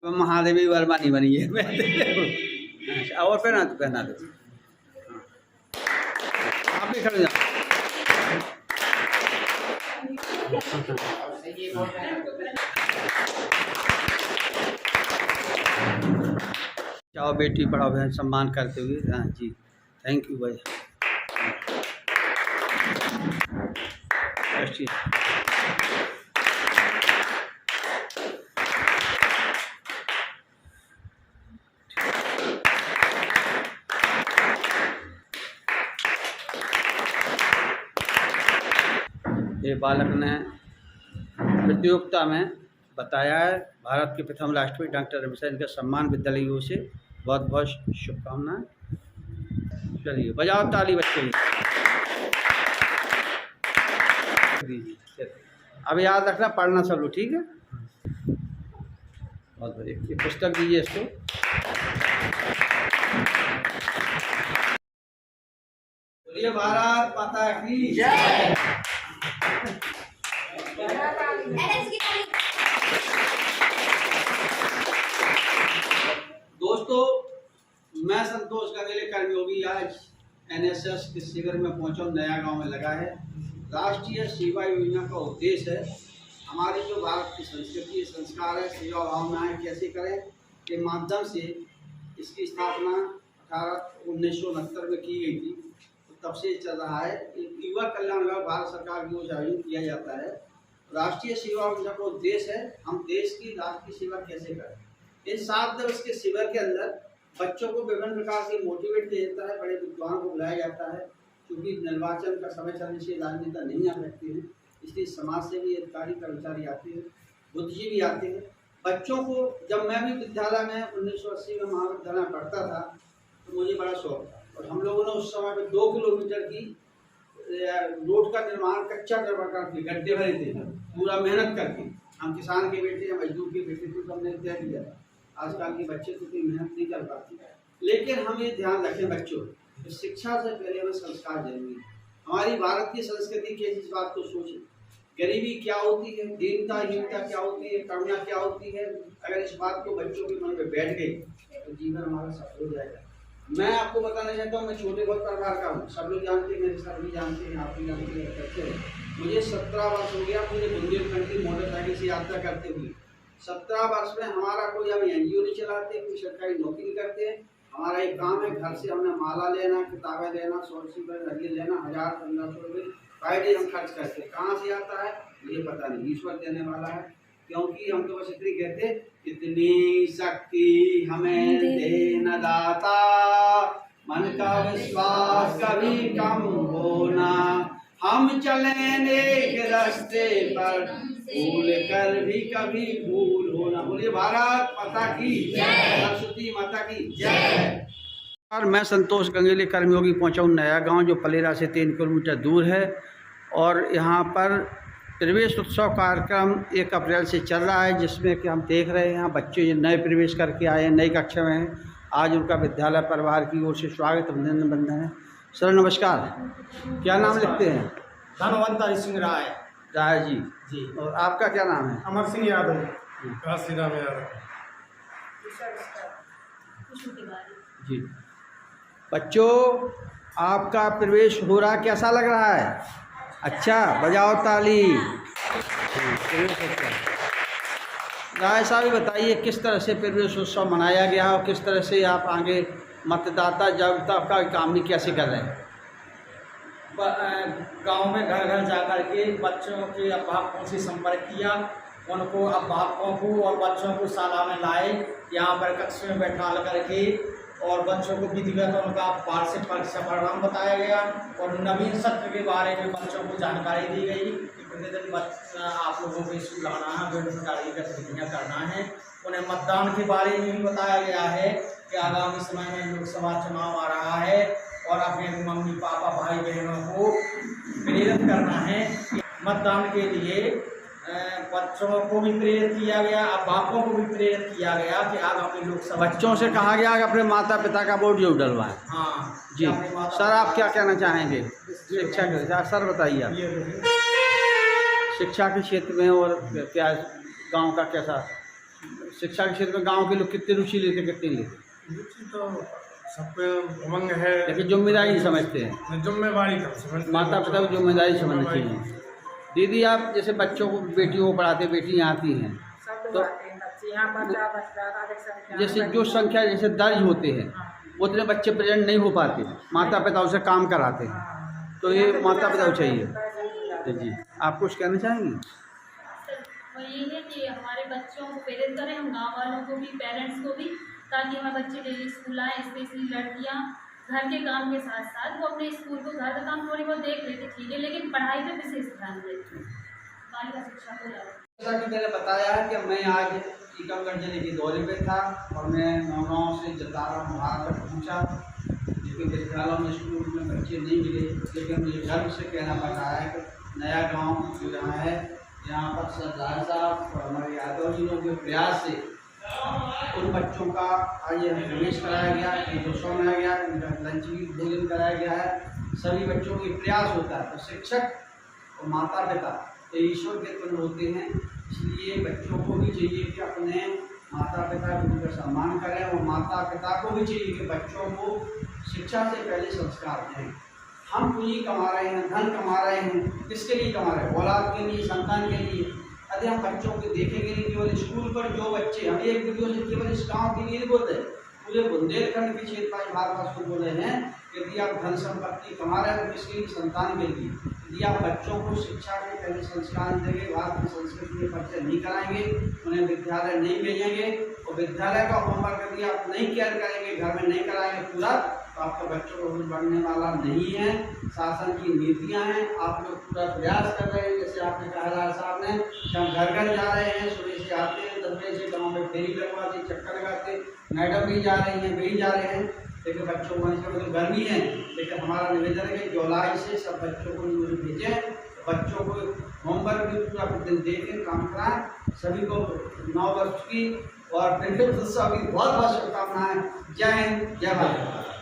महादेवी वर्मा नहीं बनी है। अच्छा, और पहना दो। आप भी खड़े जाओ। जाओ बेटी पढ़ाओ बहन सम्मान करते हुए। हाँ जी, थैंक यू भाई। ये बालक ने प्रतियोगिता में बताया है। भारत के प्रथम राष्ट्रपति डॉक्टर रविशंकर के सम्मान विद्यालयों से बहुत बहुत शुभकामनाएं। चलिए बजाओ ताली बच्चे। अब याद रखना, पढ़ना सब लोग, ठीक है? बहुत बढ़िया। ये पुस्तक दीजिए इसको। बोलिए भारत माता की जय। दोस्तों, मैं संतोष गंगेले कर्मयोगी आज एनएसएस के शिविर में पहुंचा। नया गांव में लगा है। राष्ट्रीय सेवा योजना का उद्देश्य है हमारी जो भारत की संस्कृति संस्कार है, सेवा भावनाएं कैसे करें के माध्यम से इसकी स्थापना 1969 में की गई थी। तो तब से चल रहा है। युवा कल्याण विभाग भारत सरकार की ओर से आयोजित किया जाता है। राष्ट्रीय सेवा योजना का उद्देश्य है हम देश की राष्ट्र की सेवा कैसे करें। इन 7 दिवस के शिविर के अंदर बच्चों को विभिन्न प्रकार से मोटिवेट किया जाता है। बड़े विद्वानों को बुलाया जाता है, क्योंकि निर्वाचन का समय चलने से राजनेता नहीं आ सकते हैं, इसलिए समाज से भी अधिकारी कर्मचारी आते हैं, बुद्धिजीवी आते हैं। बच्चों को जब मैं भी विद्यालय में 1980 में महाविद्यालय में पढ़ता था तो मुझे बड़ा शौक था, और हम लोगों ने उस समय पे 2 किलोमीटर की रोड का निर्माण कच्चा करके गड्ढे भरे थे, पूरा मेहनत करके। हम किसान के बेटे या मजदूर के बेटे थे, तो हमने तय किया था। आजकल के बच्चे तो कोई मेहनत नहीं कर पाते, लेकिन हम ये ध्यान रखें बच्चों, तो शिक्षा से पहले हमें संस्कार जरूरी है। हमारी भारत की संस्कृति की इस बात को सोचें, गरीबी क्या होती है, दीनता हीनता क्या होती है, करुणा क्या होती है। अगर इस बात को बच्चों के मन में बैठ गई तो जीवन हमारा सफल हो जाएगा। मैं आपको बताना चाहता हूँ, मैं छोटे बहुत परिवार का हूँ, सब लोग जानते हैं, मेरे सर भी जानते हैं, आप भी जानते हैं, करते हैं। मुझे 17 वर्ष हो गया मुझे बुंदेलखंड की मोटरसाइकिल से यात्रा करते हुए। 17 वर्ष में हमारा कोई हम एनजीओ नहीं चलाते, कोई सरकारी नौकरी नहीं करते हैं। हमारा एक काम है, घर से हमने माला लेना, किताबें लेना, 100 रुपये लेना, 1000-1500 रुपये पर डे हम खर्च करते हैं। कहाँ से आता है ये पता नहीं, ईश्वर देने वाला है। क्योंकि हम तो बस इतनी कहते, इतनी शक्ति हमें दे न दाता, मन का विश्वास कभी कम होना, हम चले नेक रास्ते पर भूल कर भी कभी भूल होना। बोलिए भारत माता की जय, सरस्वती माता की जय। और मैं संतोष गंगेले कर्मयोगी पहुंचा हूँ नया गांव, जो पलेरा से 3 किलोमीटर दूर है। और यहाँ पर प्रवेश उत्सव कार्यक्रम 1 अप्रैल से चल रहा है, जिसमें कि हम देख रहे हैं यहाँ बच्चे नए प्रवेश करके आए हैं, नई कक्षा में हैं। आज उनका विद्यालय परिवार की ओर से स्वागत अभिनंदन है। सर नमस्कार, क्या नाम लिखते हैं? धनवंतरी सिंह राय। राय जी जी। और आपका क्या नाम है? अमर सिंह यादव। काशीराम यादव जी। बच्चों, आपका प्रवेश हो रहा, कैसा लग रहा है? अच्छा, बजाओ ताली। राय साहब बताइए, किस तरह से प्रवेश उत्सव मनाया गया और किस तरह से आप आगे मतदाता जागरूकता का काम कैसे कर रहे हैं? गांव में घर घर जाकर के बच्चों के अभिभावकों से संपर्क किया, उनको अभिभावकों को और बच्चों को शाला में लाए, यहाँ पर कक्षा में बैठा करके और बच्चों को विधिवत उनका वार्षिक परीक्षा परिणाम बताया गया और नवीन सत्र के बारे में बच्चों को जानकारी दी गई कि प्रतिदिन आप लोगों को स्कूल आना है, विभिन्न प्रकार की गतिविधियाँ करना है। उन्हें मतदान के बारे में भी बताया गया है कि आगामी समय में लोकसभा चुनाव आ रहा है और अपने मम्मी पापा भाई बहनों को प्रेरित करना है मतदान के लिए। बच्चों को भी प्रेरित किया गया, अभिभावकों को भी प्रेरित किया गया कि आगामी लोकसभा बच्चों से कहा गया कि अपने माता पिता का वोट जरूर डलवाएं। हाँ जी। सर आप क्या कहना चाहेंगे शिक्षा के? सर बताइए आप शिक्षा के क्षेत्र में और क्या गांव का कैसा शिक्षा के क्षेत्र में गांव के लोग कितने रुचि लेते कितने लेते? रुचि तो सब पे उमंग है, लेकिन जिम्मेदारी नहीं समझते हैं, जिम्मेवारी का समझते, माता पिता को जिम्मेदारी समझनी चाहिए। दीदी आप जैसे बच्चों को बेटियों को पढ़ाते, बेटियाँ आती हैं तो जैसे जो संख्या जैसे दर्ज होते हैं उतने बच्चे प्रेजेंट नहीं हो पाते, माता पिता उसे काम कराते हैं, तो ये माता पिता को चाहिए। तो जी आप कुछ कहना चाहेंगे? वही है कि हमारे बच्चों को प्रेरित करें, हम गाँव वालों को भी, पेरेंट्स को भी, ताकि हमारे बच्चे डेली स्कूल आएँ। स्पेशली लड़कियाँ घर के काम के साथ साथ वो अपने स्कूल को, घर का काम थोड़ी बहुत देख लेते ठीक है, लेकिन पढ़ाई पे विशेष ध्यान देते, बालिका शिक्षा को लाए। जैसा कि मैंने बताया कि मैं आज टीकमगढ़ जिले के दौरे पे था और मैं नौगांव से जतारा मुहार तक पहुँचा, लेकिन विद्यालयों में स्कूल में बच्चे नहीं मिले। लेकिन मुझे गर्व से कहना पड़ रहा है कि नया गांव जो यहाँ है, यहाँ पर सरदार साहब और हमारे यादव जी लोगों के प्रयास से उन बच्चों का आज प्रवेश कराया गया, उत्सव मनाया गया, उनका लंच भी भोजन कराया गया है। सभी बच्चों के प्रयास होता है, तो शिक्षक और माता पिता तो ईश्वर के तुल्य होते हैं, इसलिए बच्चों को भी चाहिए कि अपने माता पिता को उनका सम्मान करें और माता पिता को भी चाहिए कि बच्चों को शिक्षा से पहले संस्कार दें। हम पूंजी कमा रहे हैं, धन कमा रहे हैं, किसके लिए कमा रहे हैं? औलाद के लिए, संतान के लिए। यदि हम बच्चों को देखेंगे नहीं, केवल स्कूल पर जो बच्चे, हम एक वीडियो से केवल इस गाँव के लिए बोलते हैं, पूरे बुंदेलखंड के क्षेत्र में भारत को बोल रहे हैं, यदि आप धन संपत्ति कमा रहे हैं तो किसके लिए? संतान के लिए। यदि आप बच्चों को शिक्षा के पहले संस्कार देंगे, भारत की संस्कृति के परिचय नहीं कराएंगे, उन्हें विद्यालय नहीं भेजेंगे और विद्यालय का होमवर्क यदि आप नहीं केयर करेंगे, घर में नहीं कराएंगे पूरा, तो आपके बच्चों को कुछ बढ़ने वाला नहीं है। शासन की नीतियां हैं, आप लोग पूरा प्रयास कर रहे हैं। जैसे आपने कहा राज साहब ने कि हम घर घर जा रहे हैं, सुबह से आते हैं, 10 बजे से गाँव में फेरी लगवाते, चक्कर लगाते, मैडम भी जा रही हैं, वे ही जा रहे हैं, लेकिन बच्चों को तो गर्मी है, लेकिन हमारा निवेदन है कि जुलाई से सब बच्चों को न्यूज़ भेजें, बच्चों को होमवर्क भी पूरा दिन देखें, काम कराएं। सभी को 9 वर्ष की और फिर सभी बहुत बहुत शुभकामनाएं। जय हिंद, जय भारत।